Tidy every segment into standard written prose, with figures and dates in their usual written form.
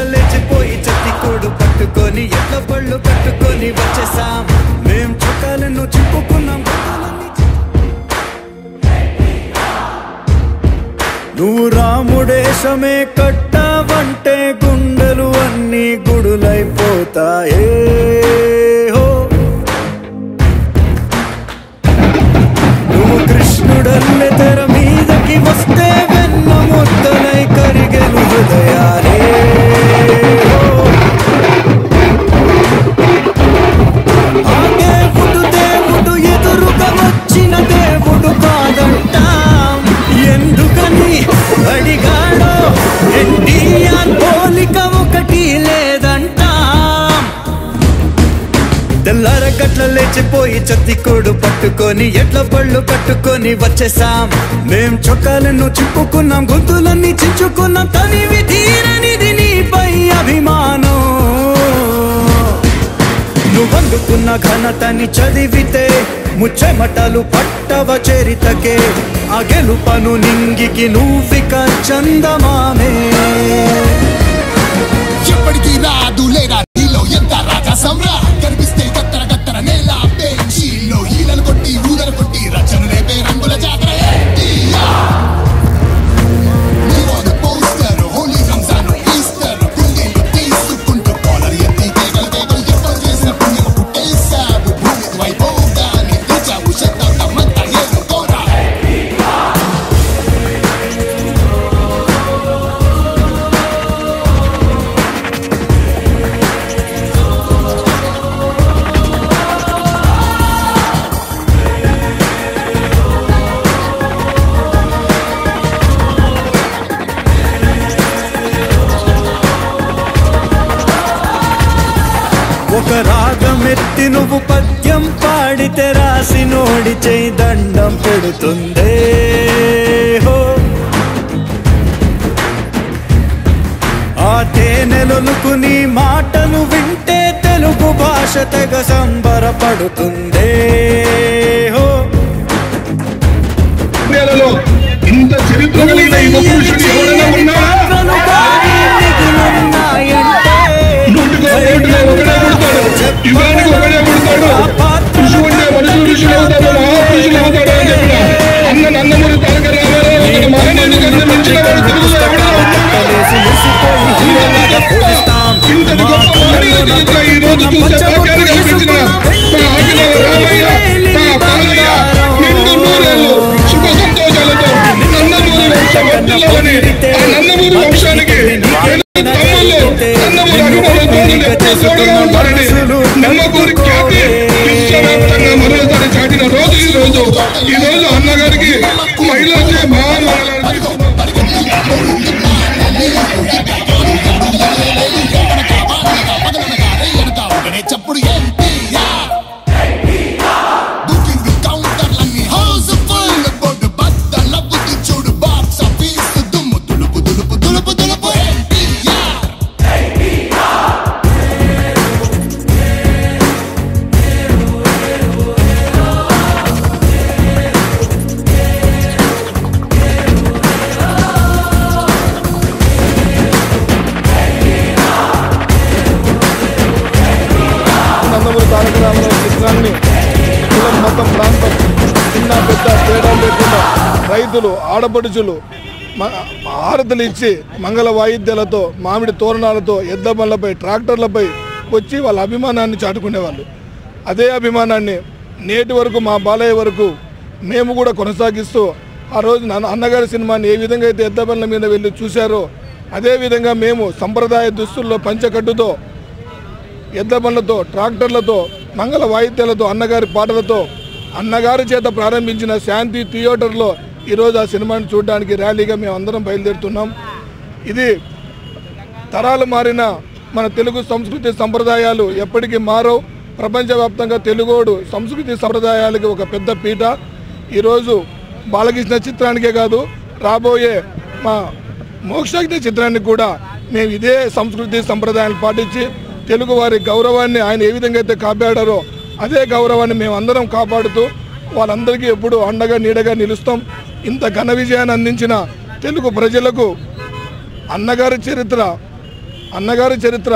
లేచిపోయి చత్తికోడు పట్టుకొని ఎట్ల పళ్ళు కట్టుకొని వచ్చేసాం మేం చుట్టాలను చిప్పుకున్నాం నువ్వు రాముడేశమే కట్టావంటే గుండెలు అన్నీ గుడులైపోతాయే హో నువ్వు కృష్ణుడల్లె తెర మీదకి వస్తే వెన్న ముద్దలై కరిగెను హృదయాలే ఆ దేవుడు ఎదురుగా వచ్చిన దేవుడు కాదంటాం ఎందుకని అడిగాడో ఎన్టీఆర్ పోలిక ఒకటి లేదంటాం తెల్లారగట్ల లేచిపోయి చత్తికోడు పట్టుకొని ఎట్ల పళ్ళు కట్టుకొని వచ్చేసాం మేం చొక్కాలను చిప్పుకున్నాం గొంతులన్నీ చించుకున్నాం తనివి తీరనిది నీపై అభిమానం నువ్వందుకున్న ఘనతని చదివితే ముచ్చెమటలు పట్టవ చరితకే ఆ గెలుపను నింగికి నువ్విక చందమామే ఎప్పటికీ రాదు లేరా నీలో ఎంత రాజా సమ్రా కనిపిస్తే గత్తర గత్తర నేల బెంచీలో హీలలు కొట్టి ఊదలు కొట్టి రచన రేపే రంగుల జాతర ఒక రాగమెత్తి నువ్వు పద్యం పాడితే రాసి నోడి చేయి దండం పెడుతుందే హో ఆ తేనెలొలుకు నీ మాటలు వింటే తెలుగు భాష తెగ సంబరపడుతుందే హో ఇంత చరిత్ర కలిగిన ఈ పురుషుడు ఎవరైనా ఉన్నాడా యుగానికి ఒకడే పుడతాడు ఋషి ఉంటే మనుషులు ఋషులు అవుతాడు మహాపురుషులు అవుతాడు అని చెప్పిన అన్న నందమూరి తారక రామారావు అతను మహానీయుని కన్నా మించిన వాడు తెలుగులో ఇంతటి గొప్ప మహనీయ చరిత్ర ఈ రోజు చూసే భాగ్యాన్ని కల్పించిన మా ఆదినాథ రామయ్య మా బాలయ్య నిండు నూరేళ్ళు సుఖ సంతోషాలతో నందమూరి వంశం వర్ధిల్లాలని ఆ నందమూరి వంశానికి నందమూరి అభిమానులతో ఉంటారని నందమూరి ఖ్యాతి విశ్వవ్యాప్తంగా మరోసారి చాటిన రోజు ఈ రోజు అన్నగారికి మహిళలచే చెప్పుడు చూడు బాక్స్ ఆఫీస్ దుమ్ము దులుపు దులుపు దులుపు దులుపు నందమూరి తారక రామారావు చిత్రాన్ని కులం మతం ప్రాంతం చిన్న పెద్ద తేడా లేకుండా రైతులు ఆడపడుచులు హారతులు ఇచ్చి మంగళ వాయిద్యాలతో మామిడి తోరణాలతో ఎద్ద బండ్లపై ట్రాక్టర్లపై వచ్చి వాళ్ళ అభిమానాన్ని చాటుకునేవాళ్ళు అదే అభిమానాన్ని నేటి వరకు మా బాలయ్య వరకు మేము కూడా కొనసాగిస్తూ ఆ రోజు అన్నగారి సినిమాని ఏ విధంగా అయితే ఎద్ద బండ్ల మీద వెళ్ళి చూశారో అదేవిధంగా మేము సంప్రదాయ దుస్తుల్లో పంచకట్టుతో ఎద్ద బండ్లతో ట్రాక్టర్లతో మంగళ వాయిద్యాలతో అన్నగారి పాటలతో అన్నగారి చేత ప్రారంభించిన శాంతి థియేటర్లో ఈరోజు ఆ సినిమాని చూడడానికి ర్యాలీగా మేము అందరం బయలుదేరుతున్నాం ఇది తరాలు మారిన మన తెలుగు సంస్కృతి సంప్రదాయాలు ఎప్పటికీ మారవు ప్రపంచవ్యాప్తంగా తెలుగోడు సంస్కృతి సంప్రదాయాలకి ఒక పెద్ద పీట. ఈరోజు బాలకృష్ణ చిత్రానికే కాదు, రాబోయే మా మోక్షాగ్ని చిత్రానికి కూడా మేము ఇదే సంస్కృతి సంప్రదాయాలు పాటించి తెలుగు వారి గౌరవాన్ని ఆయన ఏ విధంగా అయితే కాపాడారో అదే గౌరవాన్ని మేము అందరం కాపాడుతూ వాళ్ళందరికీ ఎప్పుడు అండగా నీడగా నిలుస్తాం. ఇంత ఘన విజయాన్ని అందించిన తెలుగు ప్రజలకు అన్నగారి చరిత్ర,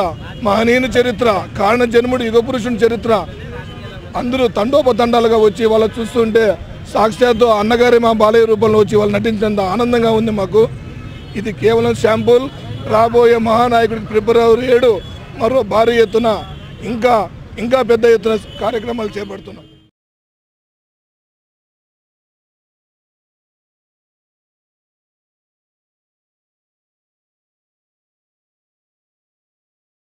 మహనీయుని చరిత్ర, కారణ జన్ముడు యుగపురుషుని చరిత్ర అందరూ తండోపతండాలుగా వచ్చి వాళ్ళు చూస్తుంటే సాక్షాత్తు అన్నగారి మా బాలయ్య రూపంలో వచ్చి వాళ్ళు నటించేంత ఆనందంగా ఉంది మాకు. ఇది కేవలం శాంపుల్. రాబోయే మహానాయకుడికి ఫిబ్రవరి 7 మరో భారీ ఎత్తున ఇంకా పెద్ద ఎత్తున కార్యక్రమాలు చేపడుతున్నాం.